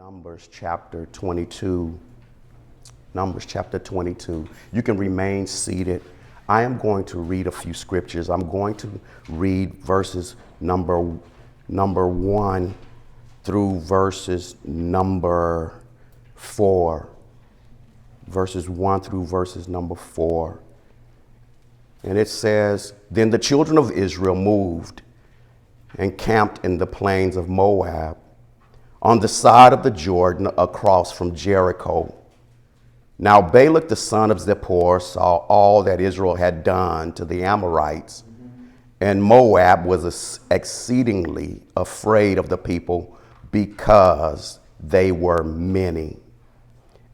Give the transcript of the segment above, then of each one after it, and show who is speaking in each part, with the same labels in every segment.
Speaker 1: Numbers chapter 22. Numbers chapter 22. You can remain seated. I am going to read a few scriptures. I'm going to read verses number 1 through verses number 4. Verses 1 through verses number 4. And it says, "Then the children of Israel moved and camped in the plains of Moab, on the side of the Jordan across from Jericho. Now Balak the son of Zippor saw all that Israel had done to the Amorites, and Moab was exceedingly afraid of the people because they were many.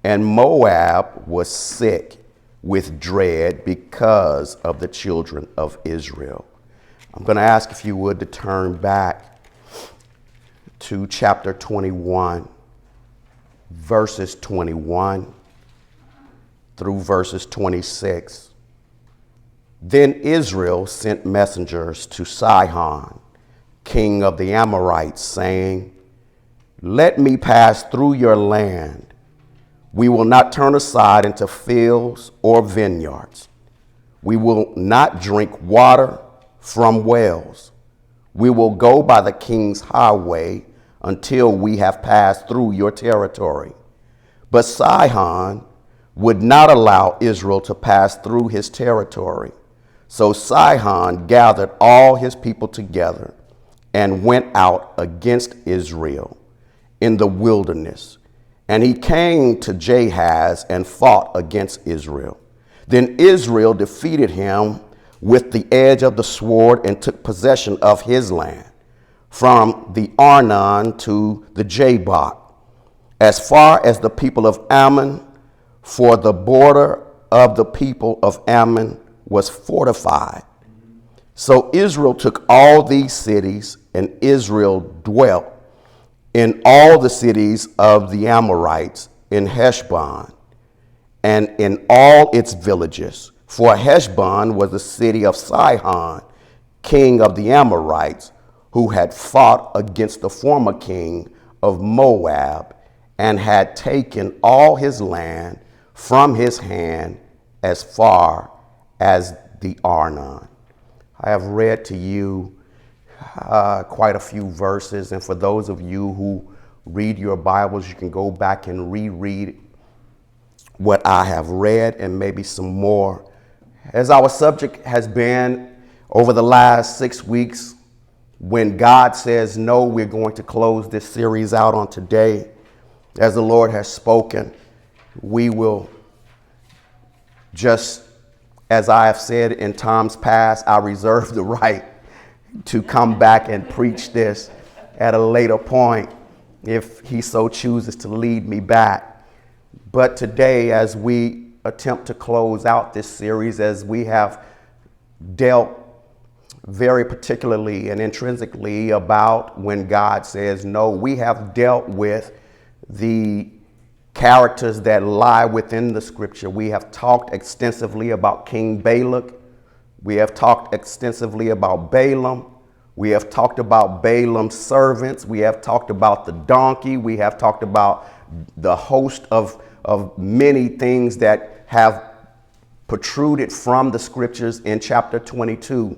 Speaker 1: And Moab was sick with dread because of the children of Israel." I'm going to ask if you would to turn back to chapter 21, verses 21 through verses 26. "Then Israel sent messengers to Sihon, king of the Amorites, saying, 'Let me pass through your land. We will not turn aside into fields or vineyards. We will not drink water from wells. We will go by the king's highway until we have passed through your territory.' But Sihon would not allow Israel to pass through his territory. So Sihon gathered all his people together and went out against Israel in the wilderness. And he came to Jahaz and fought against Israel. Then Israel defeated him with the edge of the sword and took possession of his land, from the Arnon to the Jabbok, as far as the people of Ammon, for the border of the people of Ammon was fortified. So Israel took all these cities, and Israel dwelt in all the cities of the Amorites, in Heshbon, and in all its villages. For Heshbon was the city of Sihon, king of the Amorites, who had fought against the former king of Moab, and had taken all his land from his hand as far as the Arnon." I have read to you quite a few verses, and for those of you who read your Bibles, you can go back and reread what I have read and maybe some more. As our subject has been over the last 6 weeks, when God says no, we're going to close this series out on today. As the Lord has spoken, we will, just as I have said in times past, I reserve the right to come back and preach this at a later point if he so chooses to lead me back. But today, as we attempt to close out this series, as we have dealt very particularly and intrinsically about when God says no, we have dealt with the characters that lie within the scripture. We have talked extensively about King Balak. We have talked extensively about Balaam. We have talked about Balaam's servants. We have talked about the donkey. We have talked about the host of many things that have protruded from the scriptures in chapter 22.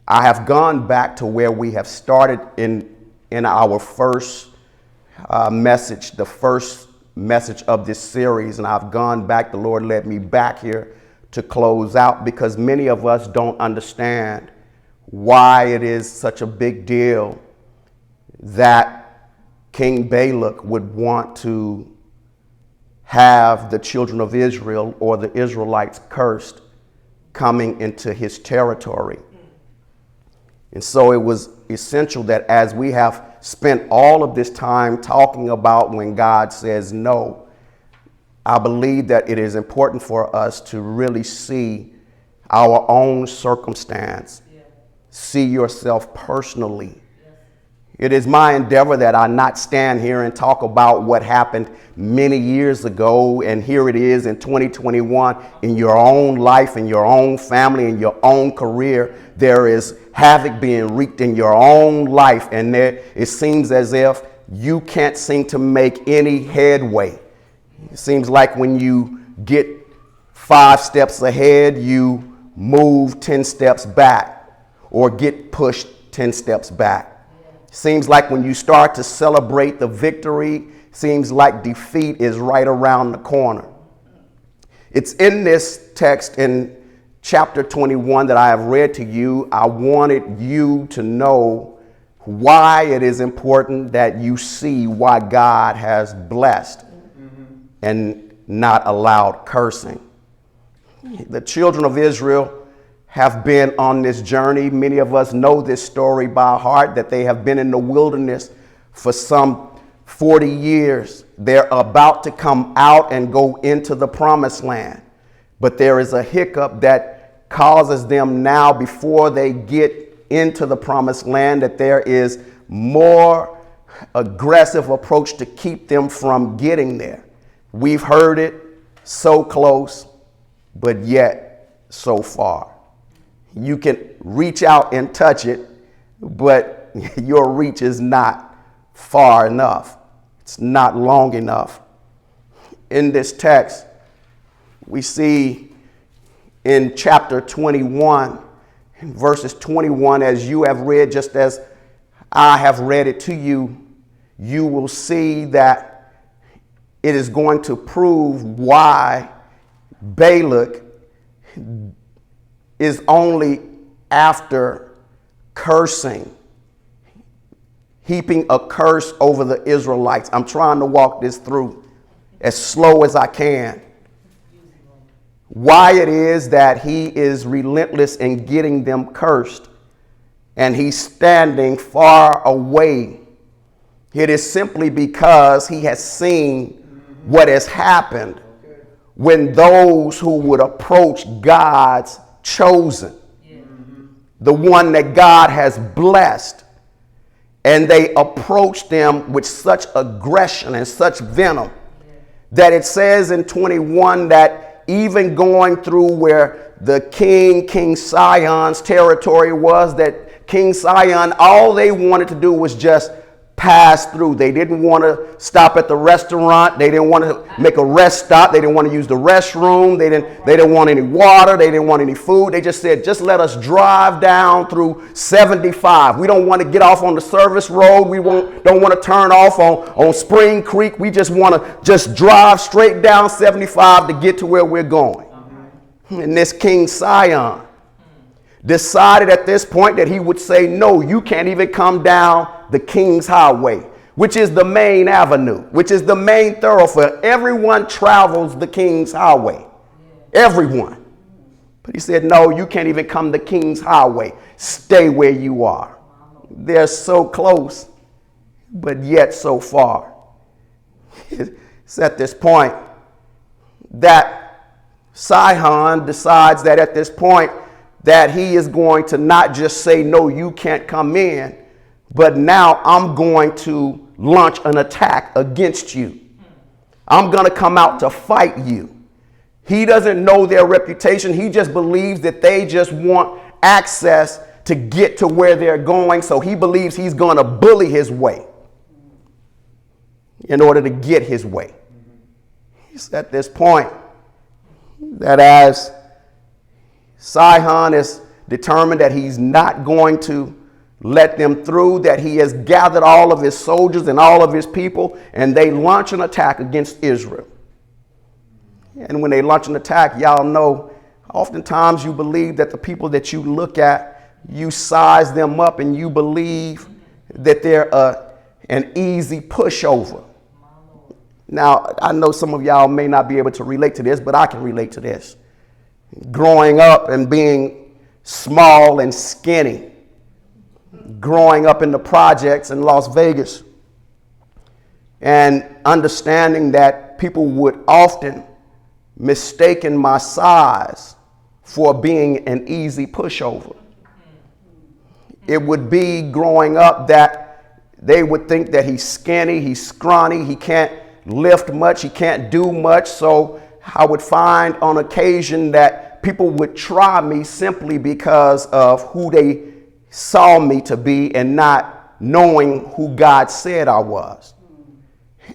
Speaker 1: I have gone back to where we have started in our first message, the first message of this series, and I've gone back. The Lord led me back here to close out because many of us don't understand why it is such a big deal that King Balak would want to have the children of Israel or the Israelites cursed coming into his territory. And so it was essential that as we have spent all of this time talking about when God says no, I believe that it is important for us to really see our own circumstance, see yourself personally. It is my endeavor that I not stand here and talk about what happened many years ago, and here it is in 2021 in your own life, in your own family, in your own career. There is havoc being wreaked in your own life, and it seems as if you can't seem to make any headway. It seems like when you get 5 steps ahead, you move 10 steps back or get pushed 10 steps back. Seems like when you start to celebrate the victory, seems like defeat is right around the corner. It's in this text in chapter 21 that I have read to you. I wanted you to know why it is important that you see why God has blessed and not allowed cursing. The children of Israel have been on this journey. Many of us know this story by heart, that they have been in the wilderness for some 40 years. They're about to come out and go into the promised land. But there is a hiccup that causes them now, before they get into the promised land, that there is more aggressive approach to keep them from getting there. We've heard it, so close, but yet so far. You can reach out and touch it, but your reach is not far enough. It's not long enough. In this text, we see in chapter 21, in verses 21, as you have read, just as I have read it to you, you will see that it is going to prove why Balak is only after cursing, heaping a curse over the Israelites. I'm trying to walk this through as slow as I can. Why it is that he is relentless in getting them cursed, and he's standing far away. It is simply because he has seen what has happened when those who would approach God's chosen, the one that God has blessed, and they approach them with such aggression and such venom that it says in 21 that even going through where the King Sion's territory was, that King Sion, all they wanted to do was just pass through. They didn't want to stop at the restaurant. They didn't want to make a rest stop. They didn't want to use the restroom. They didn't want any water. They didn't want any food. They just said, just let us drive down through 75. We don't want to get off on the service road. We don't want to turn off on Spring Creek. We just want to just drive straight down 75 to get to where we're going. And this King Sion decided at this point that he would say, no, you can't even come down the King's Highway, which is the main avenue, which is the main thoroughfare. Everyone travels the King's Highway. Everyone. But he said, no, you can't even come the King's Highway. Stay where you are. They're so close, but yet so far. It's at this point that Sihon decides that at this point that he is going to not just say, no, you can't come in, but now I'm going to launch an attack against you. I'm going to come out to fight you. He doesn't know their reputation. He just believes that they just want access to get to where they're going. So he believes he's going to bully his way in order to get his way. He's at this point that as Sihon is determined that he's not going to let them through, that he has gathered all of his soldiers and all of his people, and they launch an attack against Israel. And when they launch an attack, y'all know, oftentimes you believe that the people that you look at, you size them up and you believe that they're an easy pushover. Now, I know some of y'all may not be able to relate to this, but I can relate to this. Growing up and being small and skinny, growing up in the projects in Las Vegas, and understanding that people would often mistaken my size for being an easy pushover. It would be growing up that they would think that he's skinny, he's scrawny, he can't lift much, he can't do much. So I would find on occasion that people would try me simply because of who they saw me to be and not knowing who God said I was.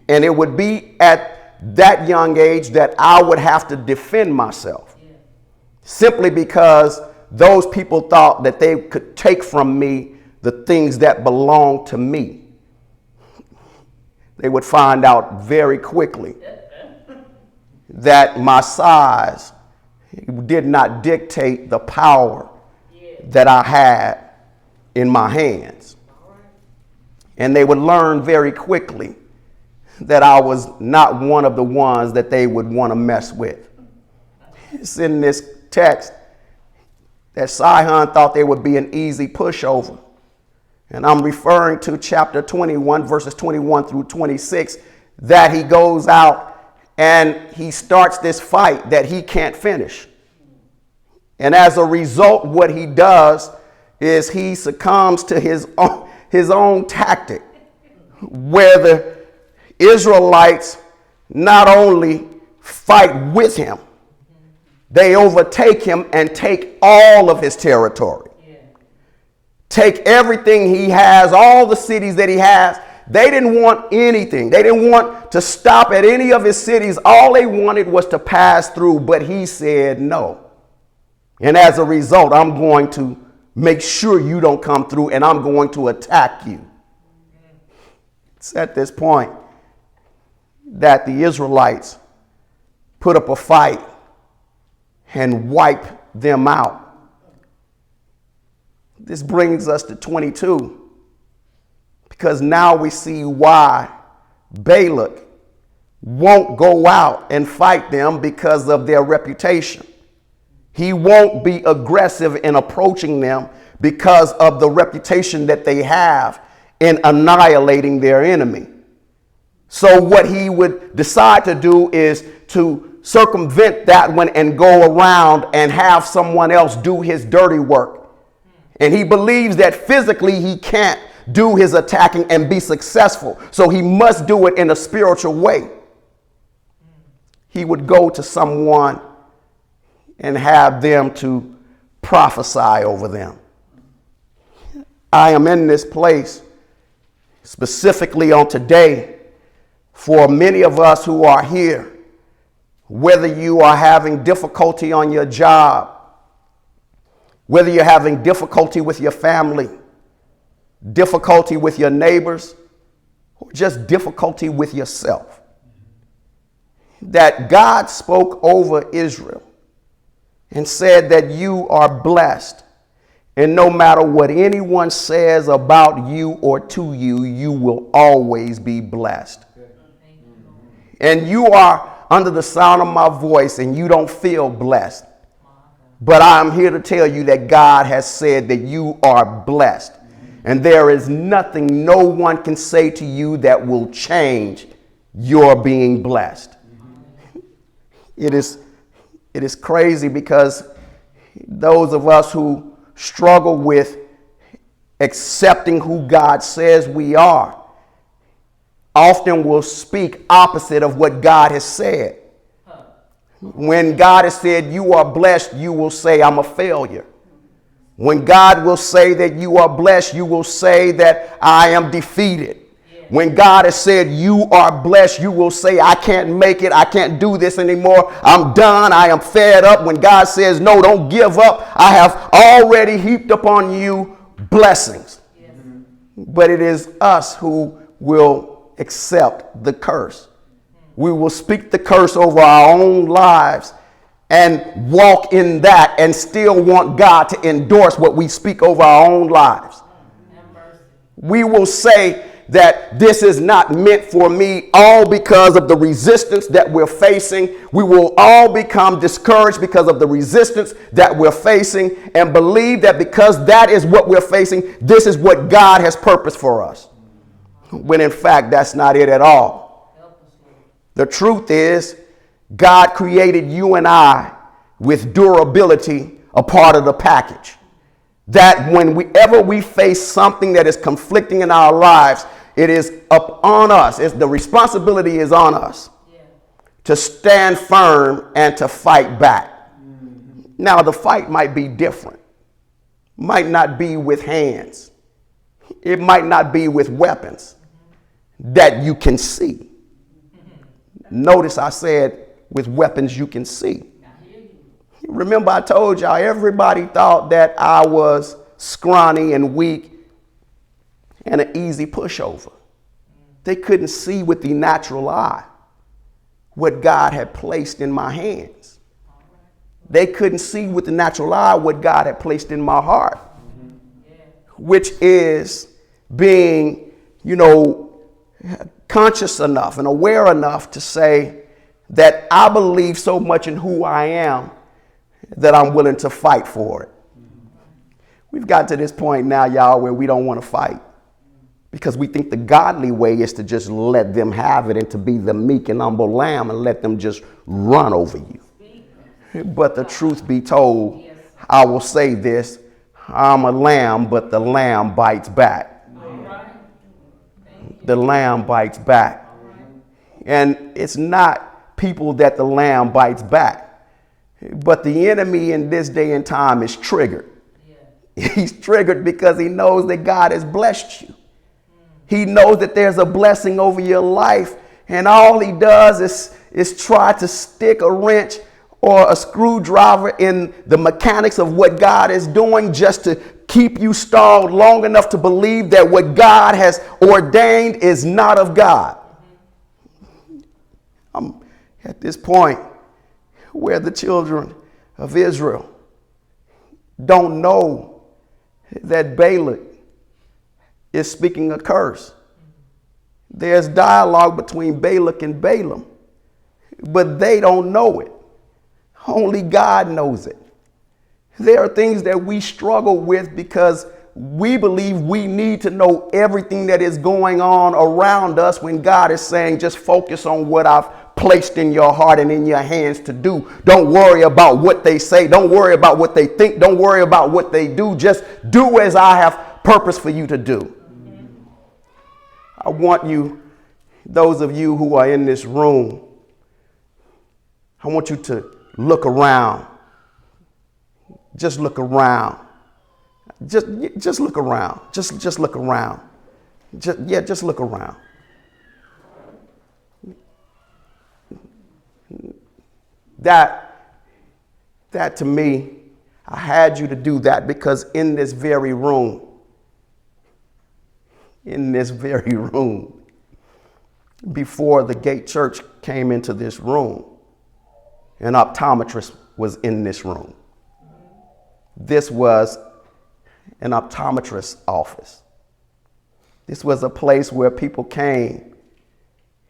Speaker 1: And it would be at that young age that I would have to defend myself, simply because those people thought that they could take from me the things that belong to me. They would find out very quickly that my size did not dictate the power that I had in my hands. And they would learn very quickly that I was not one of the ones that they would want to mess with. It's in this text that Sihon thought they would be an easy pushover. And I'm referring to chapter 21, verses 21 through 26, that he goes out and he starts this fight that he can't finish. And as a result, what he does is he succumbs to his own tactic, where the Israelites not only fight with him, they overtake him and take all of his territory. Take everything he has, all the cities that he has. They didn't want anything. They didn't want to stop at any of his cities. All they wanted was to pass through, but he said no. And as a result, I'm going to make sure you don't come through, and I'm going to attack you. It's at this point that the Israelites put up a fight and wipe them out. This brings us to 22, because now we see why Balak won't go out and fight them, because of their reputation. He won't be aggressive in approaching them because of the reputation that they have in annihilating their enemy. So what he would decide to do is to circumvent that one and go around and have someone else do his dirty work. And he believes that physically he can't do his attacking and be successful, so he must do it in a spiritual way. He would go to someone and have them to prophesy over them. I am in this place specifically on today for many of us who are here, whether you are having difficulty on your job, whether you're having difficulty with your family, difficulty with your neighbors, or just difficulty with yourself, that God spoke over Israel and said that you are blessed. And no matter what anyone says about you or to you, you will always be blessed. And you are under the sound of my voice and you don't feel blessed. But I'm here to tell you that God has said that you are blessed. And there is nothing no one can say to you that will change your being blessed. It is crazy, because those of us who struggle with accepting who God says we are often will speak opposite of what God has said. When God has said you are blessed, you will say I'm a failure. When God will say that you are blessed, you will say that I am defeated. When God has said you are blessed, you will say I can't make it. I can't do this anymore. I'm done. I am fed up. When God says no, don't give up. I have already heaped upon you blessings. Yes. But it is us who will accept the curse. We will speak the curse over our own lives and walk in that and still want God to endorse what we speak over our own lives. We will say that this is not meant for me, all because of the resistance that we're facing. We will all become discouraged because of the resistance that we're facing, and believe that because that is what we're facing, this is what God has purposed for us. When in fact, that's not it at all. The truth is, God created you and I with durability, a part of the package. That whenever we face something that is conflicting in our lives, it is up on us. The responsibility is on us to stand firm and to fight back. Now, the fight might be different. Might not be with hands. It might not be with weapons that you can see. Notice I said with weapons you can see. Remember I told y'all everybody thought that I was scrawny and weak and an easy pushover. They couldn't see with the natural eye what God had placed in my hands. They couldn't see with the natural eye what God had placed in my heart, which is being, conscious enough and aware enough to say that I believe so much in who I am that I'm willing to fight for it. We've got to this point now, y'all, where we don't want to fight because we think the godly way is to just let them have it and to be the meek and humble lamb and let them just run over you. But the truth be told, I will say this, I'm a lamb, but the lamb bites back. The lamb bites back. And it's not people that the lamb bites back, but the enemy in this day and time is triggered. He's triggered because he knows that God has blessed you. He knows that there's a blessing over your life, and all he does is try to stick a wrench or a screwdriver in the mechanics of what God is doing just to keep you stalled long enough to believe that what God has ordained is not of God. I'm at this point where the children of Israel don't know that Balak is speaking a curse. There's dialogue between Balak and Balaam, but they don't know it. Only God knows it. There are things that we struggle with because we believe we need to know everything that is going on around us when God is saying, just focus on what I've placed in your heart and in your hands to do. Don't worry about what they say. Don't worry about what they think. Don't worry about what they do. Just do as I have purpose for you to do. I want you, those of you who are in this room, I want you to look around. Just look around. Just look around. Just look around. Just look around. That to me, I had you to do that because in this very room, before the Gate Church came into this room, an optometrist was in this room. This was an optometrist's office. This was a place where people came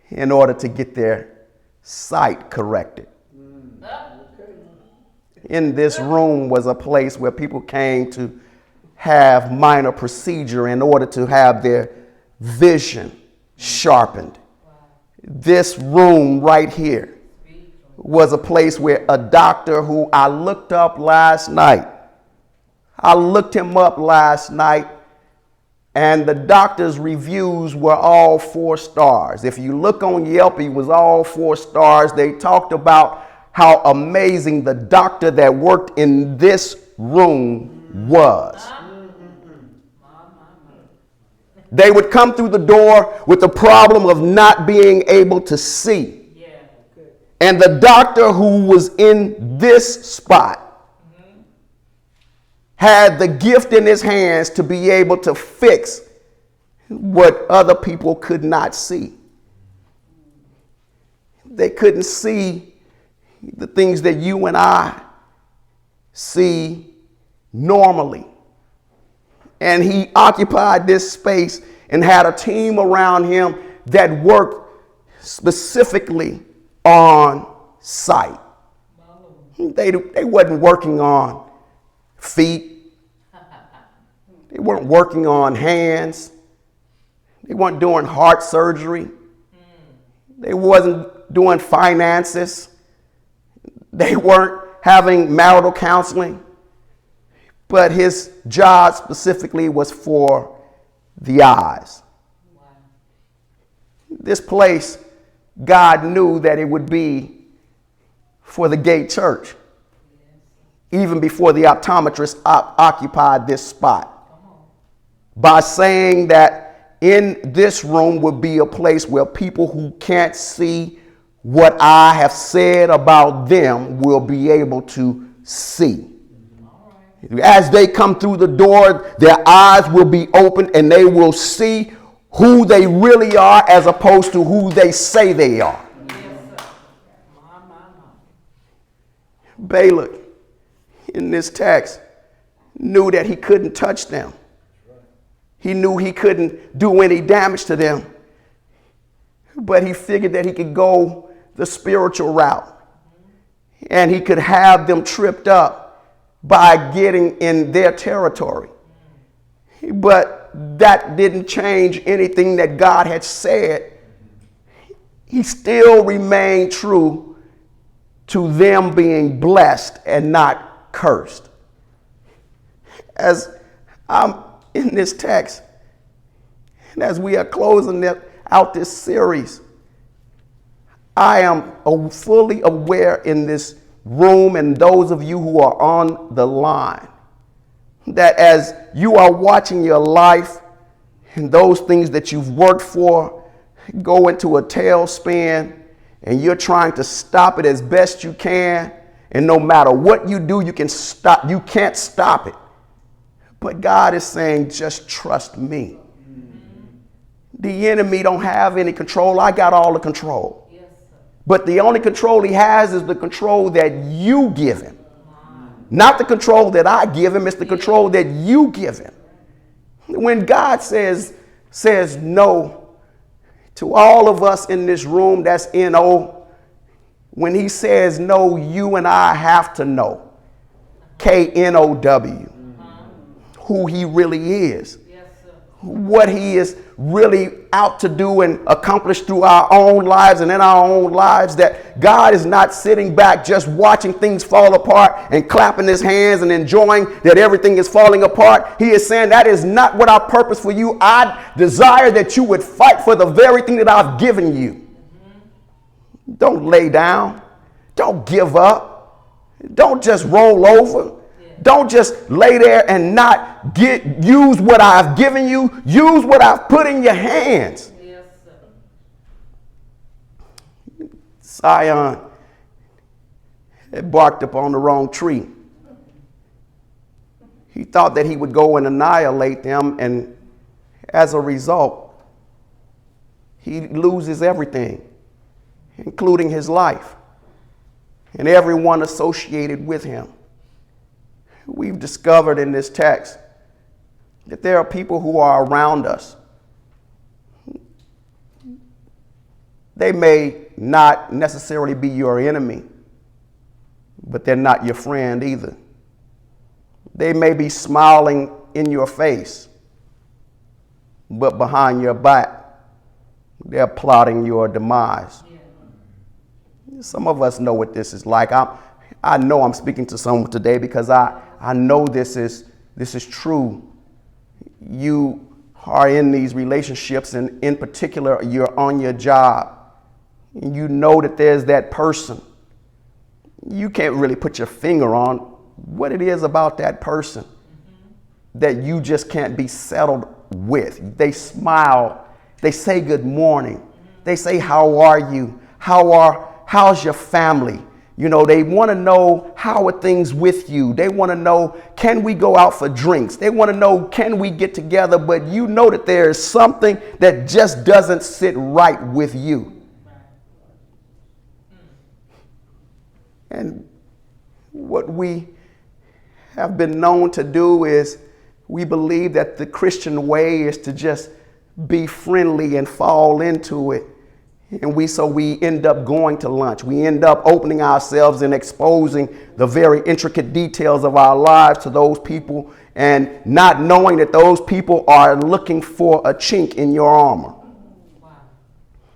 Speaker 1: in order to get their sight corrected. In this room was a place where people came to have minor procedure in order to have their vision sharpened. This room right here was a place where a doctor who I looked up last night, and the doctor's reviews were all 4 stars. If you look on Yelp, it was all 4 stars. They talked about how amazing the doctor that worked in this room was. They would come through the door with the problem of not being able to see. And the doctor who was in this spot had the gift in his hands to be able to fix what other people could not see. They couldn't see the things that you and I see normally. And he occupied this space and had a team around him that worked specifically on sight. They wasn't working on feet. They weren't working on hands. They weren't doing heart surgery. They wasn't doing finances. They weren't having marital counseling. But his job specifically was for the eyes. Wow. This place, God knew that it would be for the Gate Church. Even before the optometrist occupied this spot. by saying that in this room would be a place where people who can't see what I have said about them will be able to see. As they come through the door, their eyes will be opened and they will see who they really are as opposed to who they say they are. Balak, in this text, knew that he couldn't touch them. He knew he couldn't do any damage to them. But he figured that he could go the spiritual route. And he could have them tripped up by getting in their territory. But that didn't change anything that God had said. He still remained true to them being blessed and not cursed. As I'm in this text, and as we are closing out this series, I am fully aware in this room and those of you who are on the line that as you are watching your life and those things that you've worked for go into a tailspin and you're trying to stop it as best you can, and no matter what you do, you can't stop it. But God is saying, just trust me. The enemy don't have any control. I got all the control. Yes, but the only control he has is the control that you give him. Not the control that I give him. It's the control that you give him. When God says no to all of us in this room, that's N-O. When he says no, you and I have to know. K-N-O-W. Who he really is. Yes, sir. What he is really out to do and accomplish through our own lives and in our own lives. That God is not sitting back just watching things fall apart and clapping his hands and enjoying that everything is falling apart. He is saying that is not what I purpose for you. I desire that you would fight for the very thing that I've given you. Don't lay down. Don't give up. Don't just roll over. Don't just lay there and not use what I've given you. Use what I've put in your hands. Yes, sir. Sion had barked upon the wrong tree. He thought that he would go and annihilate them, and as a result, he loses everything, including his life and everyone associated with him. We've discovered in this text that there are people who are around us. They may not necessarily be your enemy, but they're not your friend either. They may be smiling in your face, but behind your back, they're plotting your demise. Yeah. Some of us know what this is like. I know I'm speaking to someone today because I know this is true. You are in these relationships, and in particular, you're on your job. And you know that there's that person. You can't really put your finger on what it is about that person that you just can't be settled with. They smile. They say good morning. They say, how are you? How's your family? You know, they want to know, how are things with you? They want to know, can we go out for drinks? They want to know, can we get together? But you know that there is something that just doesn't sit right with you. And what we have been known to do is we believe that the Christian way is to just be friendly and fall into it. And we end up going to lunch. We end up opening ourselves and exposing the very intricate details of our lives to those people, and not knowing that those people are looking for a chink in your armor. Wow.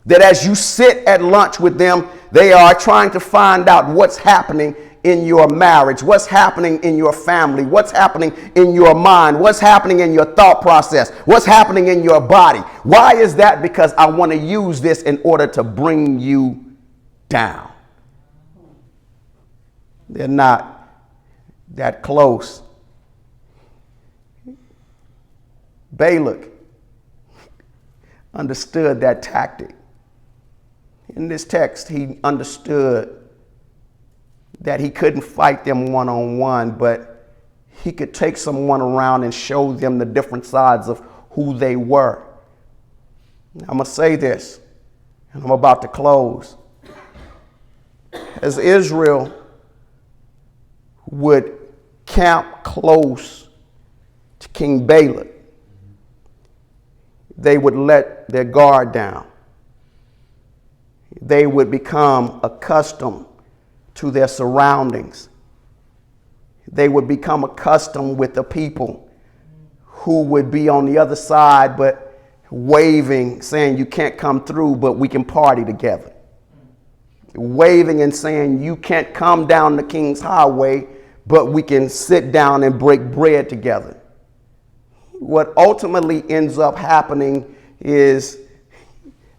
Speaker 1: That as you sit at lunch with them, they are trying to find out what's happening in your marriage, what's happening in your family, what's happening in your mind, what's happening in your thought process, what's happening in your body. Why is that? Because I want to use this in order to bring you down. They're not that close, Balak understood that tactic. In this text, he understood that he couldn't fight them one-on-one, but he could take someone around and show them the different sides of who they were. I'm going to say this, and I'm about to close. As Israel would camp close to King Balak, they would let their guard down. They would become accustomed to their surroundings. They would become accustomed with the people who would be on the other side, but waving, saying you can't come through, but we can party together. Waving and saying you can't come down the King's Highway, but we can sit down and break bread together. What ultimately ends up happening is,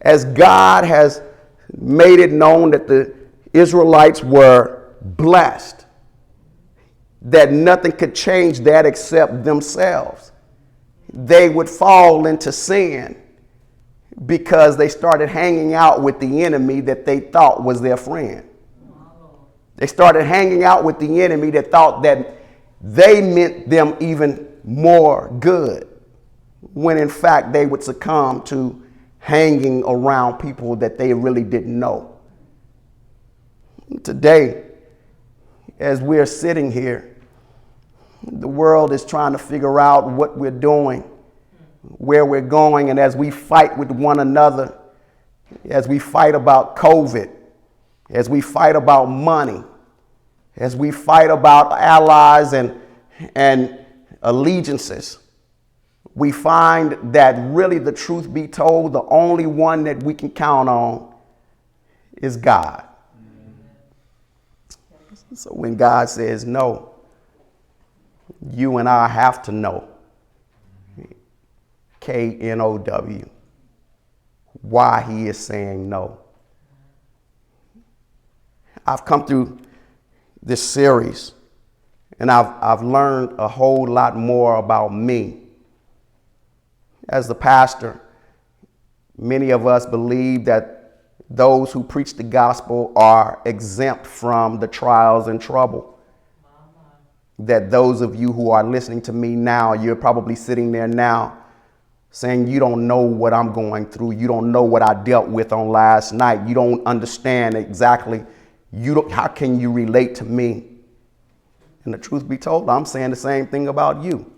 Speaker 1: as God has made it known that the Israelites were blessed, that nothing could change that except themselves, they would fall into sin because they started hanging out with the enemy that they thought was their friend. They started hanging out with the enemy that thought that they meant them even more good, when in fact they would succumb to hanging around people that they really didn't know. Today, as we're sitting here, the world is trying to figure out what we're doing, where we're going, and as we fight with one another, as we fight about COVID, as we fight about money, as we fight about allies and allegiances, we find that really, the truth be told, the only one that we can count on is God. So when God says no, you and I have to know, K-N-O-W, why he is saying no. I've come through this series and I've learned a whole lot more about me. As the pastor, many of us believe that those who preach the gospel are exempt from the trials and trouble. That those of you who are listening to me now, you're probably sitting there now saying, you don't know what I'm going through. You don't know what I dealt with on last night. You don't understand exactly. How can you relate to me? And the truth be told, I'm saying the same thing about you.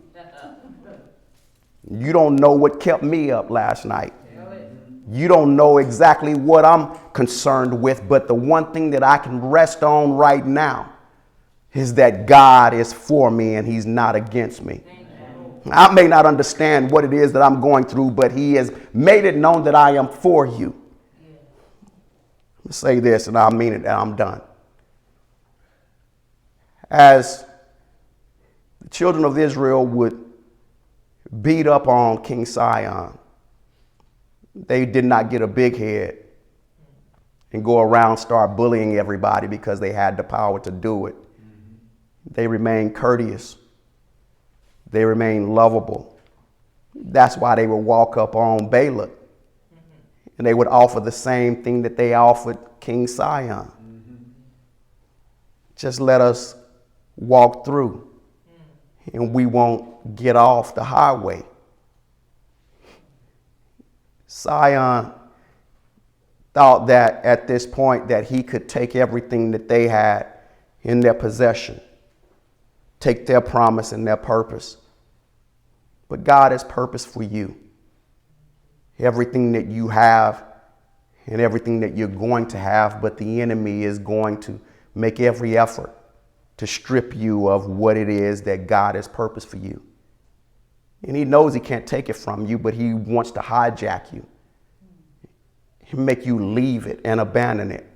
Speaker 1: You don't know what kept me up last night. You don't know exactly what I'm concerned with, but the one thing that I can rest on right now is that God is for me and he's not against me. I may not understand what it is that I'm going through, but he has made it known that I am for you. Let me say this, and I mean it, and I'm done. As the children of Israel would beat up on King Sion, they did not get a big head and go around start bullying everybody because they had the power to do it. They remained courteous. They remained lovable. That's why they would walk up on Balak and they would offer the same thing that they offered King Sion. Just let us walk through and we won't get off the highway. Sion thought that at this point that he could take everything that they had in their possession, take their promise and their purpose. But God has purpose for you. Everything that you have and everything that you're going to have, but the enemy is going to make every effort to strip you of what it is that God has purpose for you. And he knows he can't take it from you, but he wants to hijack you. He'll make you leave it and abandon it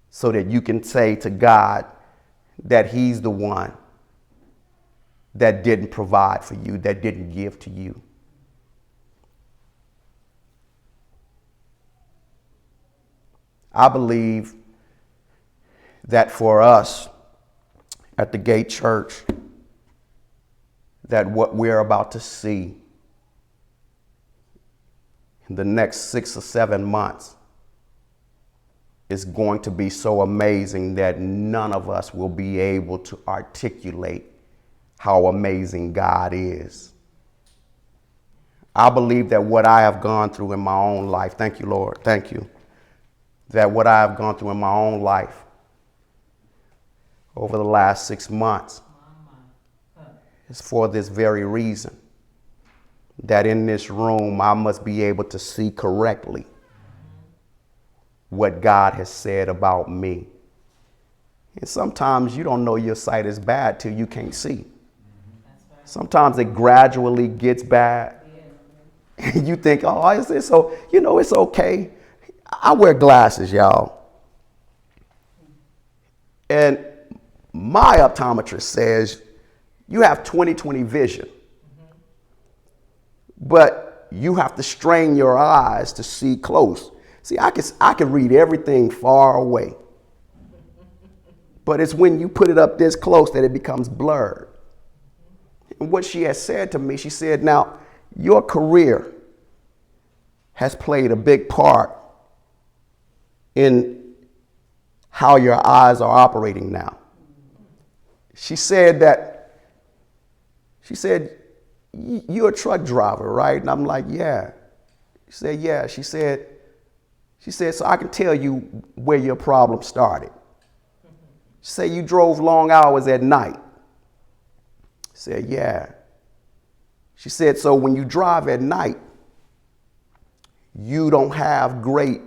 Speaker 1: so that you can say to God that he's the one that didn't provide for you, that didn't give to you. I believe that for us at the Gate Church, that what we're about to see the next 6 or 7 months is going to be so amazing that none of us will be able to articulate how amazing God is. I believe that what I have gone through in my own life, thank you, Lord, thank you, that what I have gone through in my own life over the last 6 months is for this very reason, that in this room I must be able to see correctly what God has said about me. And sometimes you don't know your sight is bad till you can't see. Sometimes it gradually gets bad. And you think, oh, is this so? You know, it's okay. I wear glasses, y'all. And my optometrist says you have 20/20 vision. But you have to strain your eyes to see close. See, I can read everything far away. But it's when you put it up this close that it becomes blurred. And what she has said to me, she said, now, your career has played a big part in how your eyes are operating now. She said, you're a truck driver, right? And I'm like, yeah. She said, yeah. She said, so I can tell you where your problem started. She said, you drove long hours at night. I said, yeah. She said, so when you drive at night, you don't have great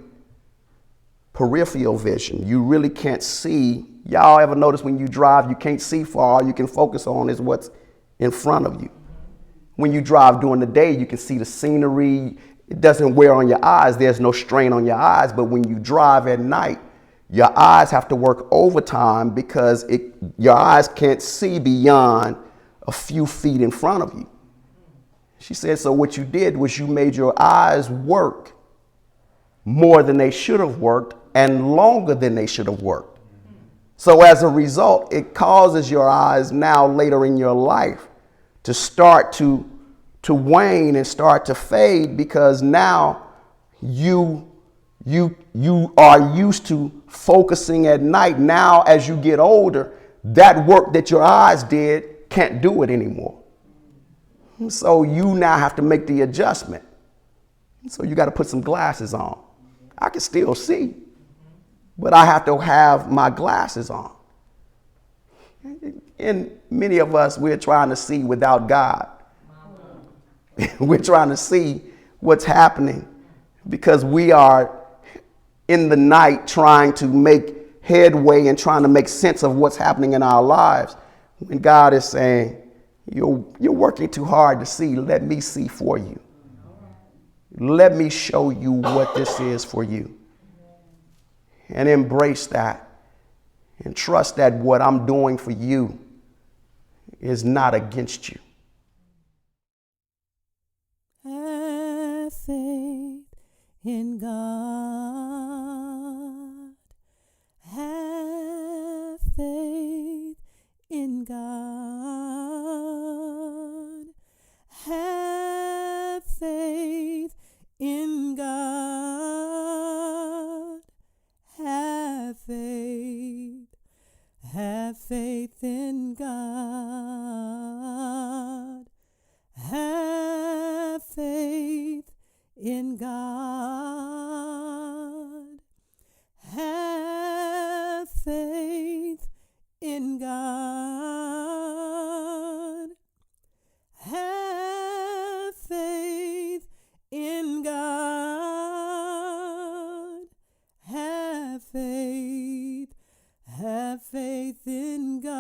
Speaker 1: peripheral vision. You really can't see. Y'all ever notice when you drive, you can't see far. All you can focus on is what's in front of you. When you drive during the day, you can see the scenery. It doesn't wear on your eyes. There's no strain on your eyes. But when you drive at night, your eyes have to work overtime because your eyes can't see beyond a few feet in front of you. She said, so what you did was you made your eyes work more than they should have worked and longer than they should have worked. So as a result, it causes your eyes now later in your life to start to wane and start to fade because now you are used to focusing at night. Now, as you get older, that work that your eyes did can't do it anymore. So you now have to make the adjustment. So you got to put some glasses on. I can still see, but I have to have my glasses on. And many of us, we're trying to see without God. We're trying to see what's happening because we are in the night trying to make headway and trying to make sense of what's happening in our lives. When God is saying, you're working too hard to see. Let me see for you. Let me show you what this is for you. And embrace that and trust that what I'm doing for you is not against you.
Speaker 2: Have faith in God. Have faith in God. Have faith in God. Have faith. Have faith in God. Have faith in God. Have faith in God. Have faith in God. Have faith in God.